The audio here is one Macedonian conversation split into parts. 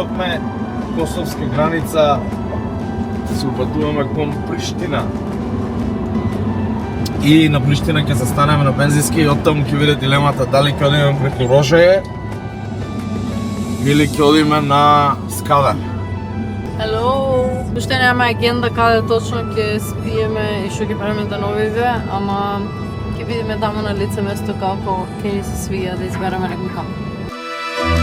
излегавме косовска граница, се упатуваме кон Приштина. И на Приштина ќе застанеме на бензински и оттаму ќе биде дилемата дали ќе одиме преку Рожеје или ќе одиме на Скадар. Hello! Уште нема агенда каде точно ќе спиеме и што ќе правиме деновиве, ама ќе видиме таму на лице место како ќе ни се свија да избереме некој камп.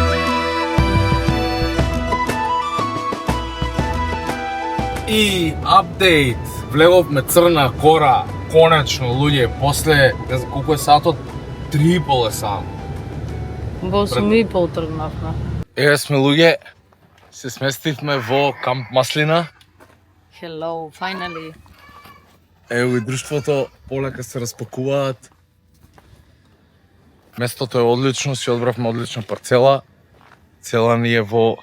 И апдейт, влеговме Црна Гора, конечно луѓе, после, не знам колку е сатот, 3,5 е сат. Во 8,5 тргнавме. Еве сме луѓе, се сместивме во камп Маслина. Hello, finally. Ево и друштвото, полека се распакуваат. Местото е одлично, си одбравме одлична парцела. Цела ни е во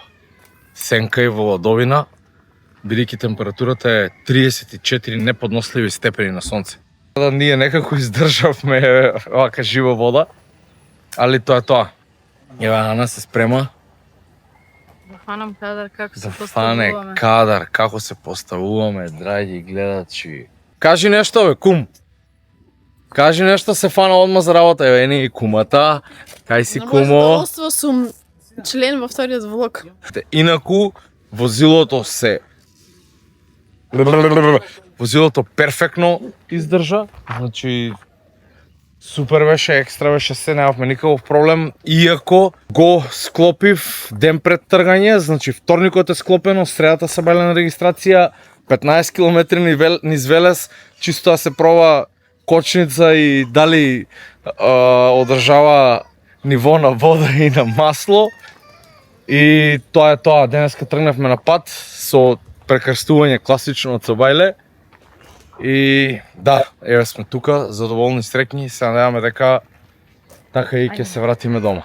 сенка и во ладовина, бидејќи температурата е 34 неподносливи степени на сонце. Да ние некако издржавме вака жива вода, али тоа е тоа. Еве Ана се спрема Да фанам кадар како се да фане поставуваме. кадар, како се поставуваме, драги гледачи. Кажи нешто бе, кум. Кажи нешто, се фана одма за работа, еве ни и кумата. Кај си На моје кумо? задоволство сум член во вториот влог. Инаку возилото се возилото перфектно издржа, значи супер беше, екстра беше, се немавме никаков проблем, иако го склопив ден пред тргање, значи вторникот е склопено, средата се бајле на регистрација, 15 км низ Велес, чисто да се проба кочница и дали одржава ниво на вода и на масло. И тоа е тоа, денеска тргнавме на пат со прекрстување класично од Собајле. И да, еве сме тука, задоволни, среќни, се надеваме дека така и ќе се вратиме дома.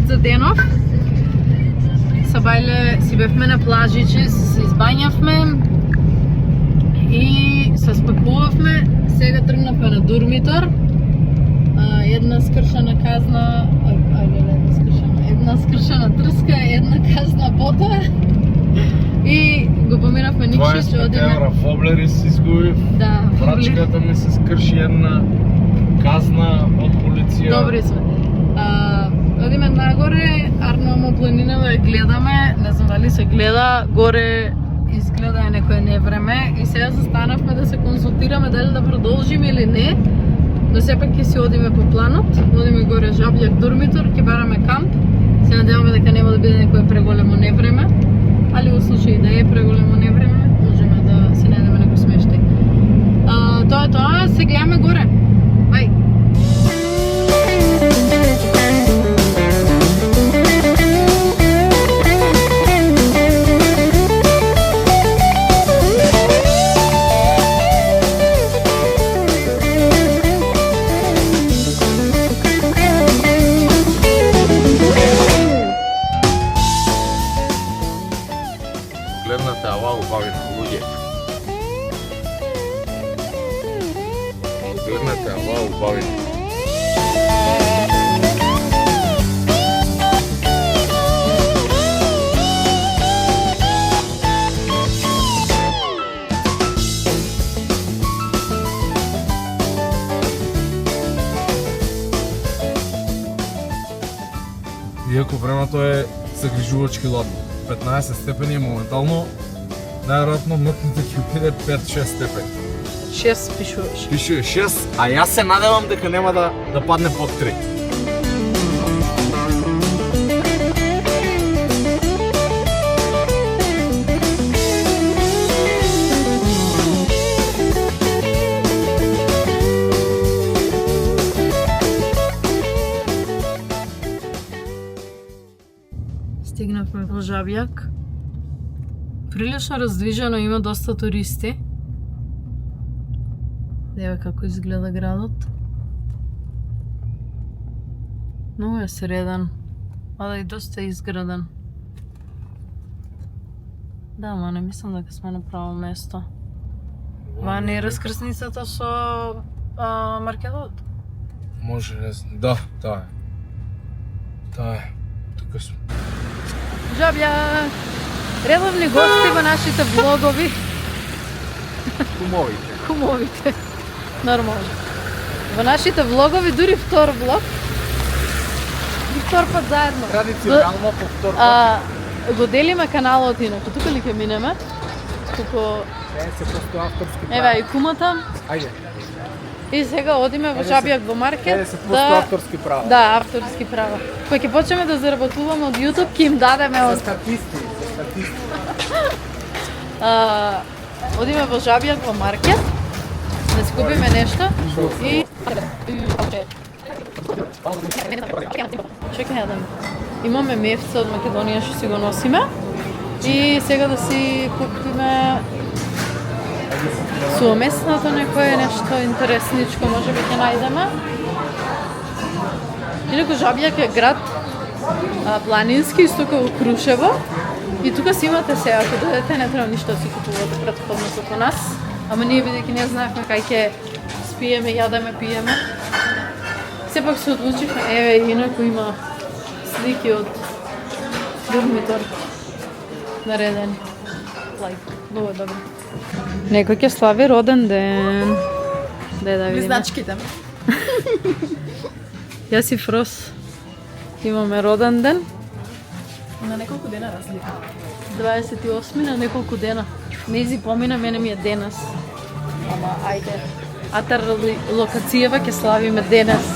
За денов. Са бајле си бевме на плажиче, се избањавме и се спакувавме. Сега тргнавме на Дурмитор. Една скршена казна, една скршена трска, една казна бота. И го поминавме Никши, што одиме. воблери си изгубив. Да, Врачката ми се скрши една казна од полиција. Добри сме. Одиме нагоре, Арному планинава ја гледаме, не знам дали се гледа, горе изгледа е некое невреме и сега застанавме да се консултираме дали да продолжиме или не, но сепак ќе си одиме по планот, одиме горе Жабљак Дурмитор, ќе бараме камп, се надеваме дека нема да биде некое преголемо невреме, али во случај да е преголемо невреме, можеме да си најдеме некој смештај. Тоа е тоа, се гледаме горе. Бај! Гледнате ава убавина, луѓе. Гледнате ава убавина. Иако времето е загрижувачки ладно. 15 степени моментално, најверојатно мртните ќе биде 5-6 степени. 6 пишуваш. Пише 6, а јас се надевам дека нема да падне под 3. Стигнавме во Жабјак. Прилично раздвижено, има доста туристи. Еве како изгледа градот. Многу е среден, а и доста изграден. Да, ма не мислам дека сме на право место. Ова не е раскрсницата со маркетот? Може, не знам. Да, таа е. Таа е. Тука сме. Жабјак! Редовни гости во нашите влогови. Кумовите. Кумовите. Нормално. Во нашите влогови, дури втор влог. И втор пат заедно. Традиционално по втор пат. Го делиме каналот инаку. Тука ли ќе минеме? Туку... Се просто авторски права. Еве и кумата. Ајде. И сега одиме во Жабјак во маркет. Се просто авторски права. Да, авторски права. Кога ќе почнеме да заработуваме од YouTube, ќе им дадеме од... Статисти. Одиме во Жабјак во маркет, да си купиме нешто и... Што ќе јадеме? Имаме мефца од Македонија што си го носиме и сега да си купиме суоместното некое нешто интересничко, може би ќе најдеме. Инаку Жабјак е град планински, исто како Крушево. И тука си имате се, ако дојдете, не треба ништо да си купувате претходно како нас. Ама ние бидејќи не знаевме кај ќе спиеме, јадеме, пиеме. Сепак се одлучивме, еве, инаку има слики од Дурмитор наредени. Лайк, многу добро. Некој ќе слави роден ден. Да видиме. Близначките. Јас и Фрос имаме роден ден. На неколку дена разлика. 28 на неколку дена. Нези помина, мене ми е денес. Ама ајде. Атар локацијава ќе славиме денес.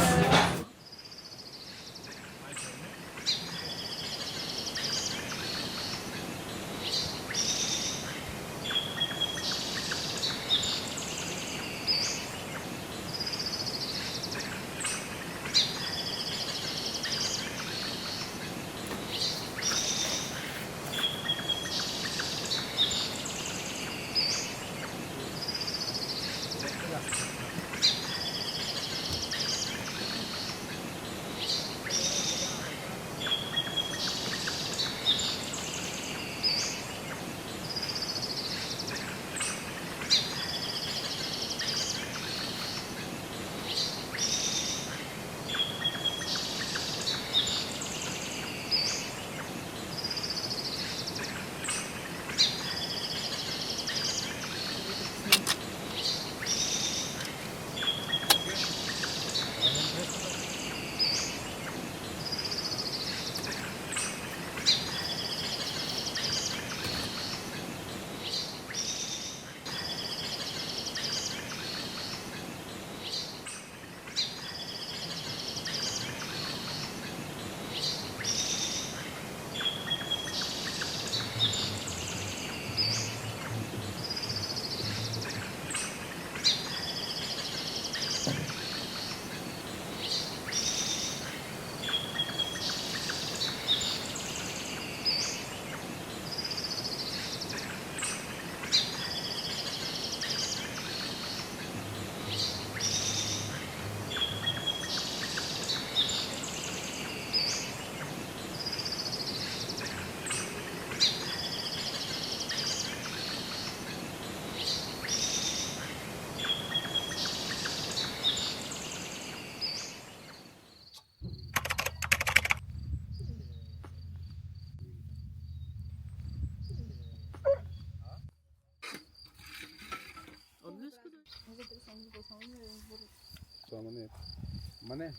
Ма не.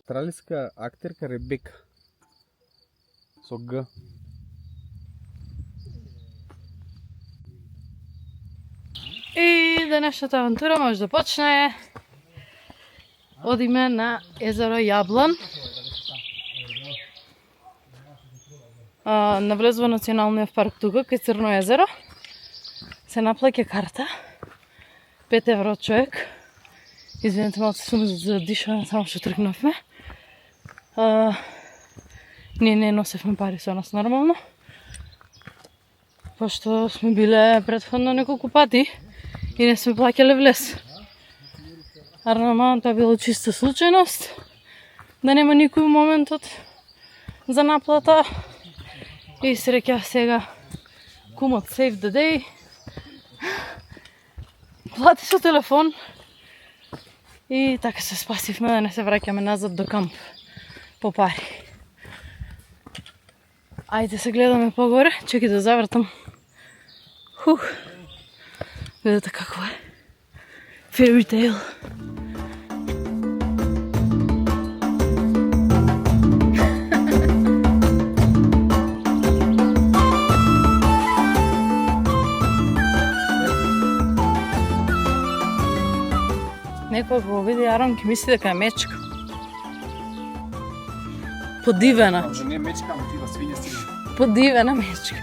Австралиска актерка Ребека. Со Г. И денешната авантура може да почне. Одиме на езеро Јаблан. Навлезува националниот парк тука, кај Црно езеро. Се наплаќа карта. 5 евро од човек. Извинете, малку сум за дишање, само што тргнавме. Ние не носевме пари со нас нормално. Пошто сме биле претходно неколку пати и не сме плаќале влез. Нормално тоа било чиста случајност. Да нема никој моментот за наплата. И среќа сега кумот save the day. Плати со телефон. И така се спасивме да не се враќаме назад до камп по пари. Ајде се гледаме погоре, чекај да завртам. Видете какво е. Fairy tale. Некој го види Арон ќе мисли дека е мечка. Подивена. Може не мечка, ама тива свиња си. Подивена мечка.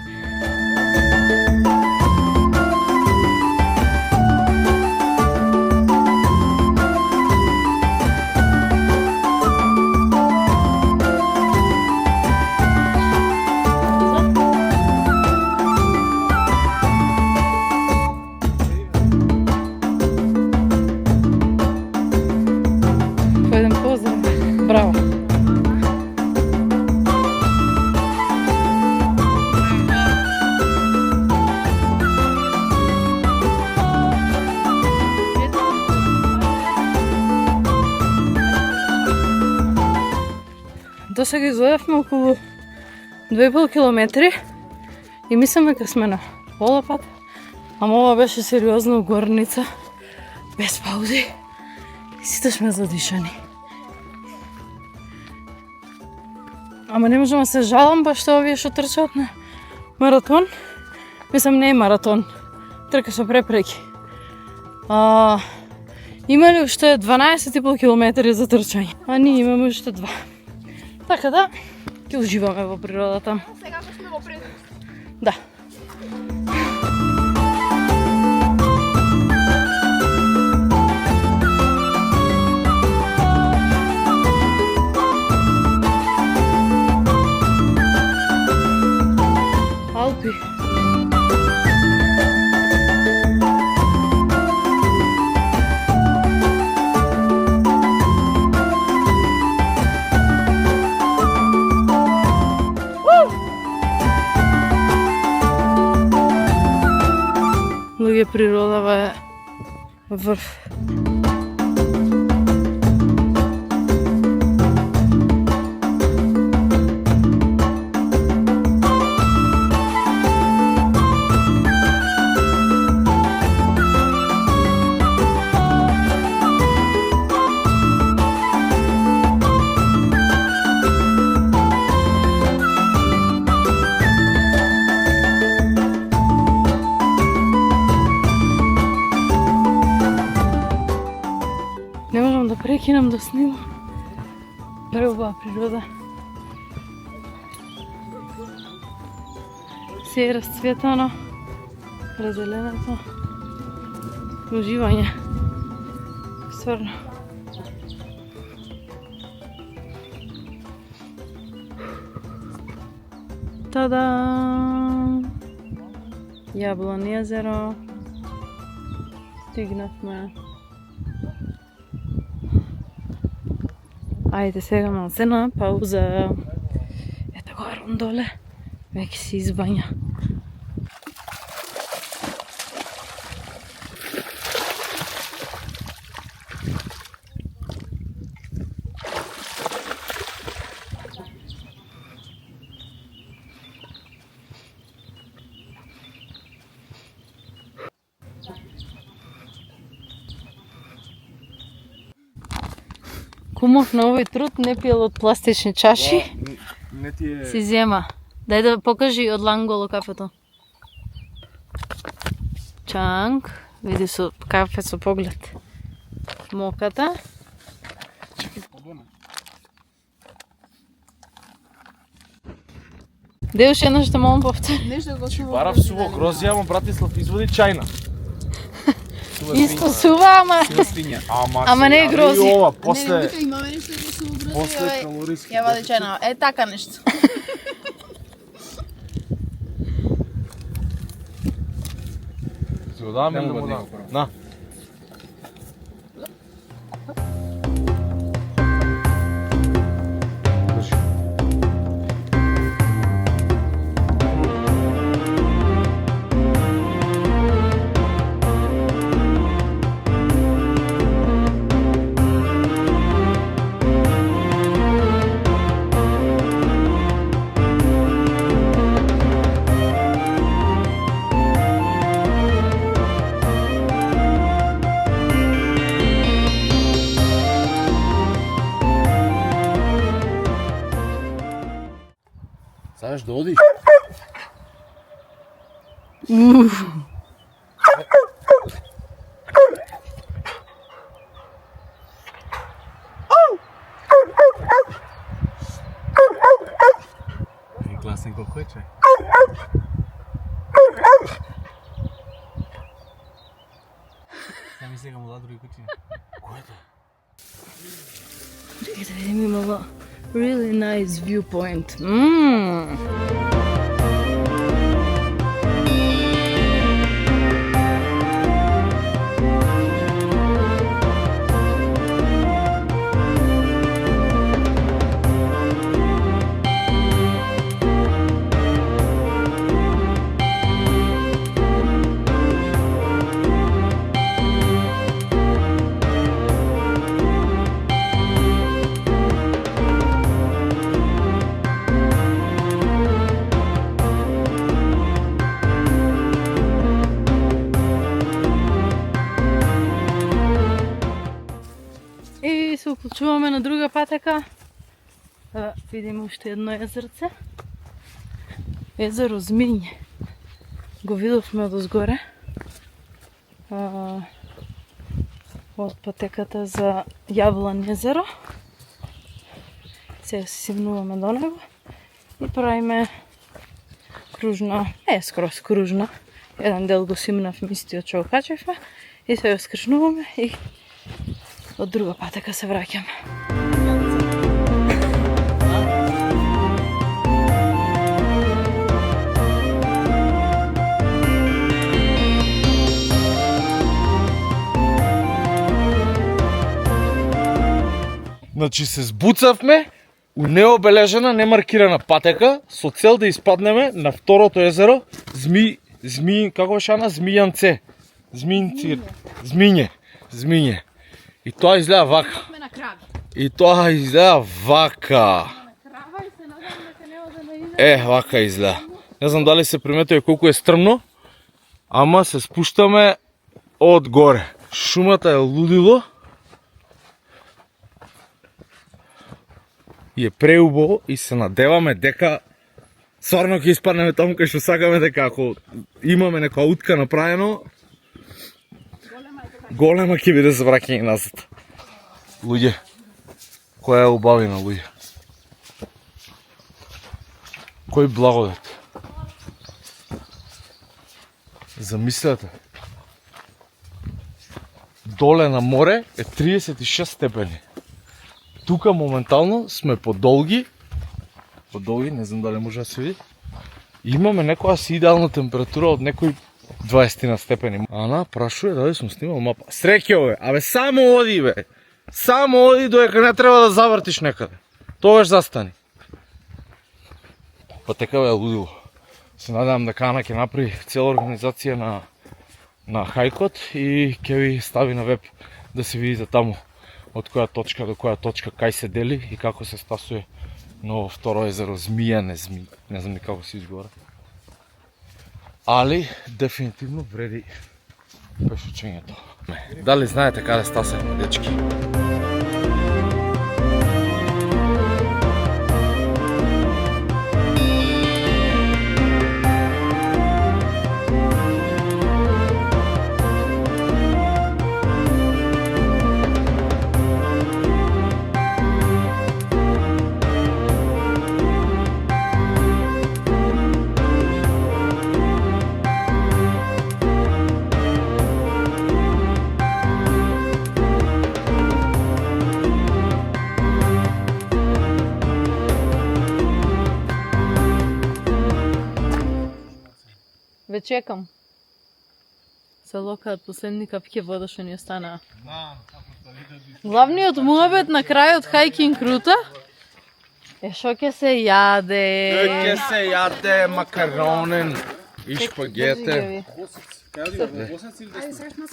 Појдем поздрав. Браво. До сега излоевме околу 2,5 километри и мислам дека сме на пола пат, ама ова беше сериозна угорница, без паузи и сите сме задишани. Ама не можам да се жалам, баш што овие што трчаат на маратон, мислам не е маратон, трка со препреки. Има ли уште 12,5 километри за трчање, а ние имаме уште 2. Така да, ќе уживаме во природата. Сега сме во предност. Да. Алпи. Луѓе, природава е врв. Не можам да прекинам да снимам. Преубава природа. Се е разцветано, разделеното. Уживање. Стварно. Тадам! Јаблан езеро. Стигнавме. Ајде сега малцена пауза. Ето го Арон доле. Веќе се избања. Кумов на овој труд не пиел од пластични чаши. Не ти е... Си зема. Дај да покажи од Ланголо кафето. Чанг. Види со кафе со поглед. Моката. Де уште едно што можам повтори? Нешто го сува. Барав суво грозија, ама Братислав изводи чајна. Исто сува, ама... свиња. Ама не е грози. И ова, Не, после... вика имаме нешто го сува грози. После калориски. Ја вади чајна. Е така нешто. Си го давам или да му дам? На. Држи. Сакаш да одиш? Гласен колко е, че? Сега ми сега му да други кучини. Което? Чекайте, видим имало really nice viewpoint. И се уклучуваме на друга патека. Да видим уште едно езерце. Езеро Змиње. Го видовме одозгоре. Од патеката за Јаблан езеро. Сега се симнуваме до него и правиме кружна, скроз кружна. Еден дел го симнавме истиот што го качевме и сега скршнуваме и од друга патека се враќаме. Значи се збуцавме у необележена, немаркирана патека со цел да испаднеме на второто езеро како беше Ана? Змијанце. Змиње. И тоа изгледа вака. Сме на крави. И тоа изгледа вака. Крава и се надам дека не оде на иде. Вака изгледа. Не знам дали се приметува колку е стрмно, ама се спуштаме од горе. Шумата е лудило. И е преубаво и се надеваме дека стварно ќе испаднеме таму кај што сакаме, дека ако имаме некоја утка направено, голема ќе биде за враќање назад. Луѓе, која е убавина, луѓе. Кој благодет. Замислете. Доле на море е 36 степени. Тука моментално сме подолги, не знам дали може да се види. Имаме некоја си идеална температура од некој 20 на степени. Ана прашува дали сум снимал мапа. Среќо бе, абе само оди бе. Само оди додека не треба да завртиш некаде. Тогаш застани. Па така бе лудило. Се надевам дека Ана ќе направи цела организација на хајкот и ќе ви стави на веб да се видите таму од која точка до која точка кај се дели и како се стасува ново второ езеро Змија, не знам ни како се изговара. Али дефинитивно вреди пешачењето. Дали знаете каде стасахме, дечки? Ве чекам. Се локаат последни капки вода што ни останаа. Главниот муабет на крајот хайкинг рута е што ќе се јаде. Ќе се јаде макаронен и шпагете. Кај одиме? Боснац или десно?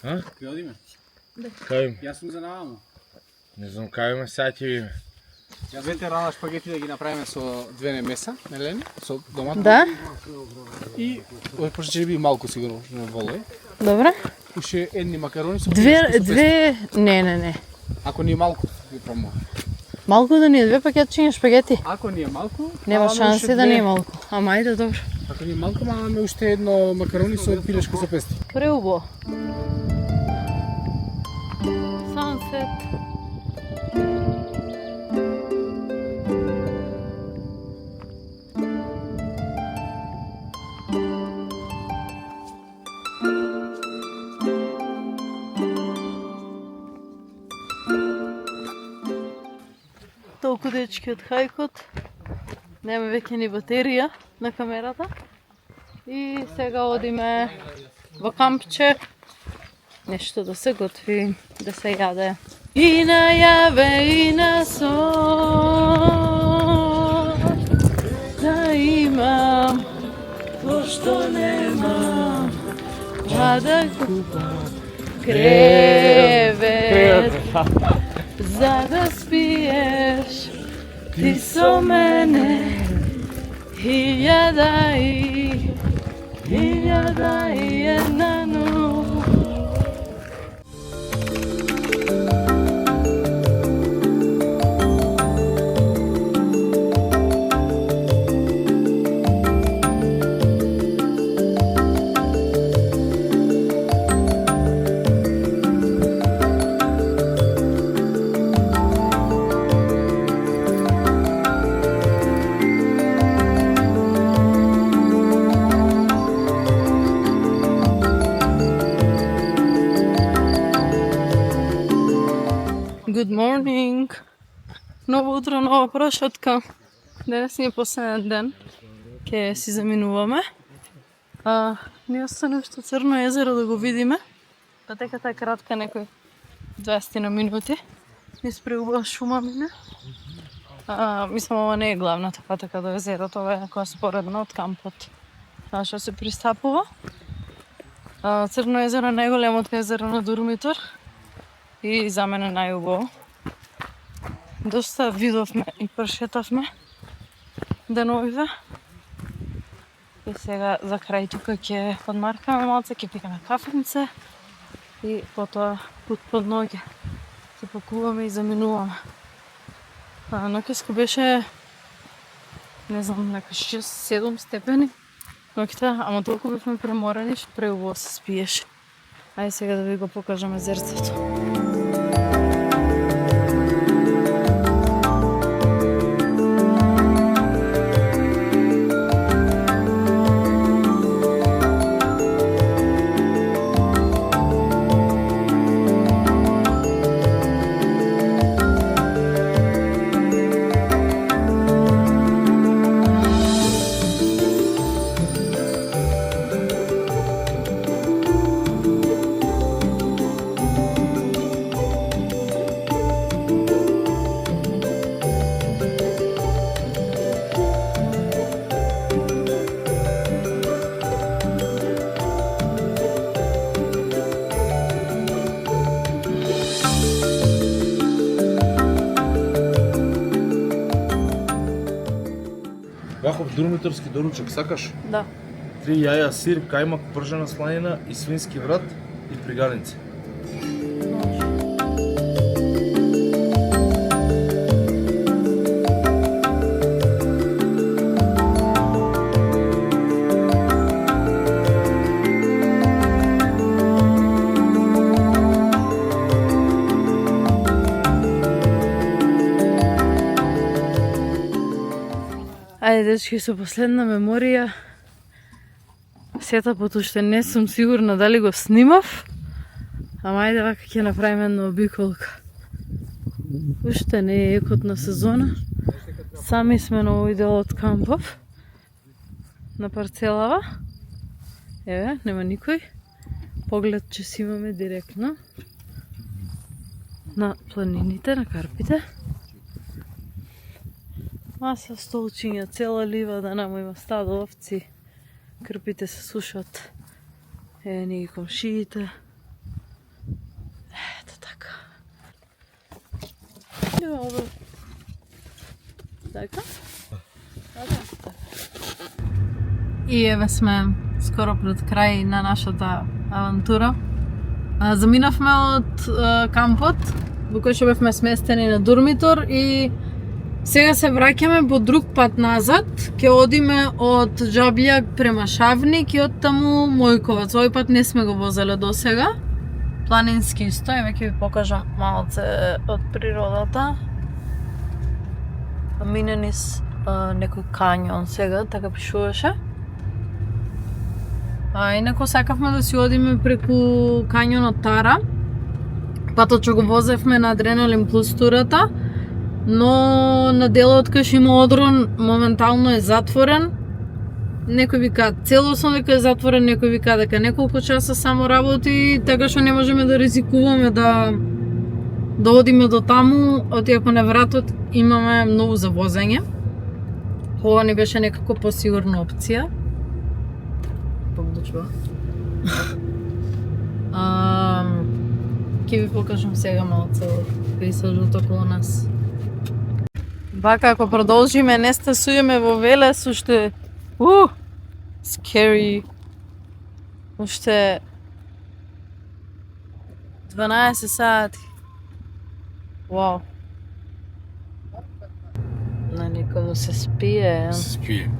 Кај одиме? Кај? Јас сум за наваму. Не знам кај ме сега ќе видиме. Ја двете рана шпагети да ги направиме со две меса, нелени, со домат. Да? И пошто ќе би малку сигурно на воле. Добре. Уште едни макарони со Две... Не. Ако ни е малку, ви промова. Малку да ни е 2 пакетчиња шпагети. Ако ни е малку, Нема маваме шанси уште да ни е две. малку. Ама ајде, добро. Ако ни е малку, маваме уште едно макарони со пилешко со песто. Преубо. Sunset. Толку дечки од хајкот. Нема веќе ни батерија на камерата. И сега одиме во кампче. Нешто да се готви, да се јаде. И на јаве, и на сон. Да имам, пошто немам. А да купам кревет. За да спиеш ти со мене. Hiljada i jedna noć. Good morning! Ново утро, нова прошатка. Денес ни е последен ден. Ке си заминуваме. Ни остане уште Црно езеро да го видиме. Патеката е кратка, некои 20 на минути. Низ преубава шума мине. Мислам, ова не е главната патека до езерото, ова е која споредна од кампот. Што се пристапува. Црно езеро е најголемото езеро на Дурмитор. И за мене најубаво. Доста видовме и прошетавме деновиве. И сега за крај тука ќе подмаркаме малце, ќе пикаме кафенце и потоа пут под ноќе. Се пакуваме и заминуваме. Ноќеско беше, не знам, нека 6-7 степени ноќта, ама толку бевме преморени, што преубаво се спиеше. Ајде сега да ви го покажам езерцето. Ваков дурмиторски доручок сакаш? Да. 3 јаја, сир, кајмак, пржена сланина и свински врат и пригарници. Ајде, дечки, со последна меморија. Сетапот уште не сум сигурна дали го снимав. Ама ајде вака ќе направиме една обиколка. Уште не е екот на сезона. Сами сме на овој дел од кампов. На парцелава. Еве, нема никој. Поглед че си имаме директно на планините, на Карпите. Маса столчиња, цела ливада, намо има стадо овци. Крпите се сушат. Еве ни ги комшиите. Ето така. Добро. Така? И еве сме скоро пред крај на нашата авантура. Заминавме од кампот, во кој што бевме сместени на Дурмитор и сега се враќаме по друг пат назад. Ќе одиме од Џабљак према Шавник и од таму Мојковац. Овој пат не сме го возеле до сега. Планински исто, еве ќе ви покажам малце од природата. Мине низ некој канјон сега, така пишуваше. Инако сакавме да си одиме преку кањонот Тара. Патот што го возевме на Адреналин Плюс турата, но на делот кај што има одрон моментално е затворен. Некој вика целосно дека е затворен, некој вика дека неколку часа само работи, така што не можеме да ризикуваме да одиме до таму, отиако на вратот имаме многу за возење. Ова ни беше некако посигурна опција. Погдучба. Ќе ви покажам сега малце од пейзажот околу нас. Бака, ако продолжиме, не стасуваме во Велес, уште scary. Уште 12 сати. Вау. На некому се спие. Се спие.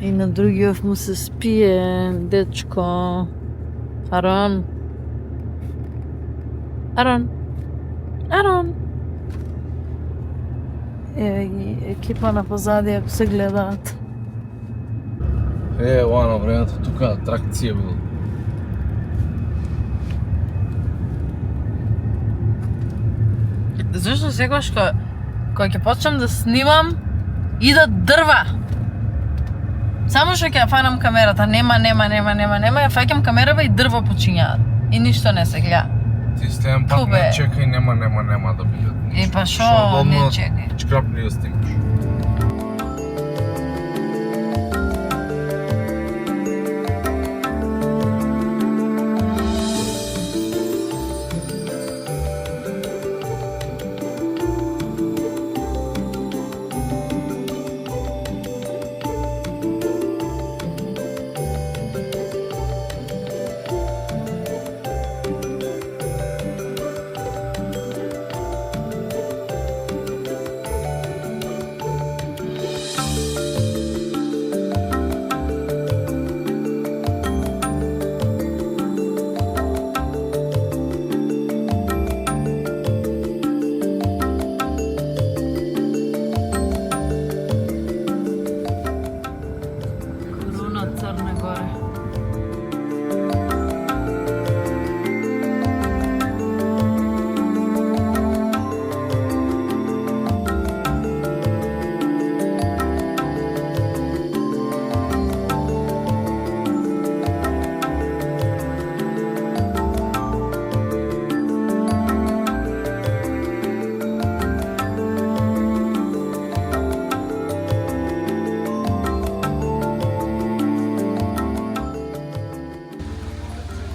И на другиот му се спие, дечко. Арон. Еве ги екипа на позади, ако се гледаат. Ова на времето тука атракција била. Зашто секогаш кога ќе почнам да снимам, идат дрва. Само што ќе ја фанам камерата, нема, ја фаќам камерава и дрва почињаат. И ништо не се гледа. Ти следен пат не чекај, нема да бидат. Па шо не чекај? Шкрапни да снимаш.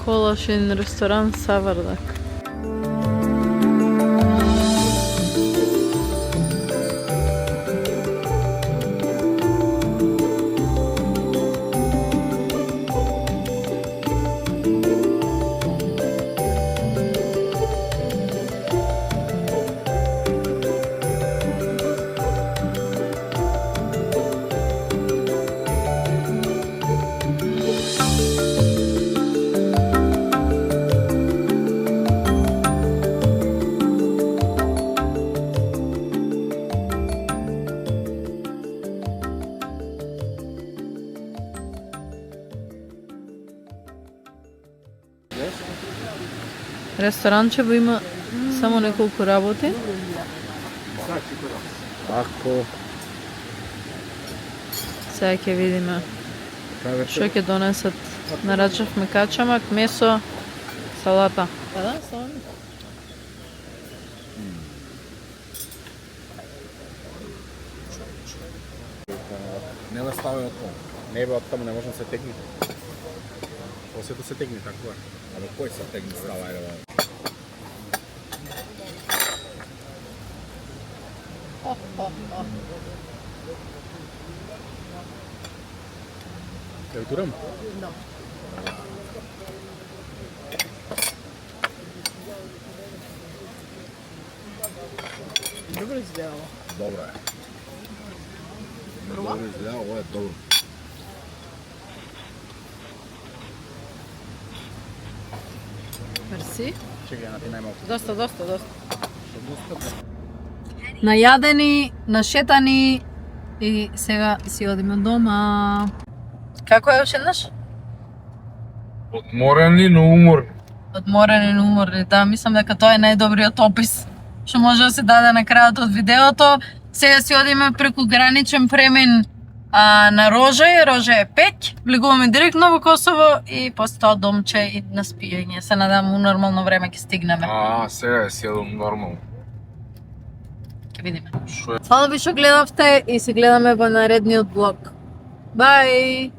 Колашин ресторан Савардак. Ресторанче во има само неколку работи. Ако Сега ќе видиме што ќе донесат Нарачавме качамак, месо, салата. Па да, салата. Не да стави од тоа. Не бе од таму, не може да се тегне. Осето се тегне, така е. Абе, кој се тегне става, ајде, бе. Ја ви турам? Добро изгледало. Добро е. Добро изгледа, ова е добро. Мерси. Чекај, на ти најмалку. Доста. Најадени, нашетани и сега си одиме дома. Како е уште еднаш? Одморени, но уморни. Одморени, но уморни. Да, мислам дека тоа е најдобриот опис што може да се даде на крајот од видеото. Сега си одиме преку граничен премин на Рожај. Рожај е 5. Влегуваме директно во Косово и после тоа домче и на спиење. Се надам у нормално време ќе стигнеме. Сега си едом нормално. Ќе видиме. Фала ви што гледавте и се гледаме во наредниот влог. Бај!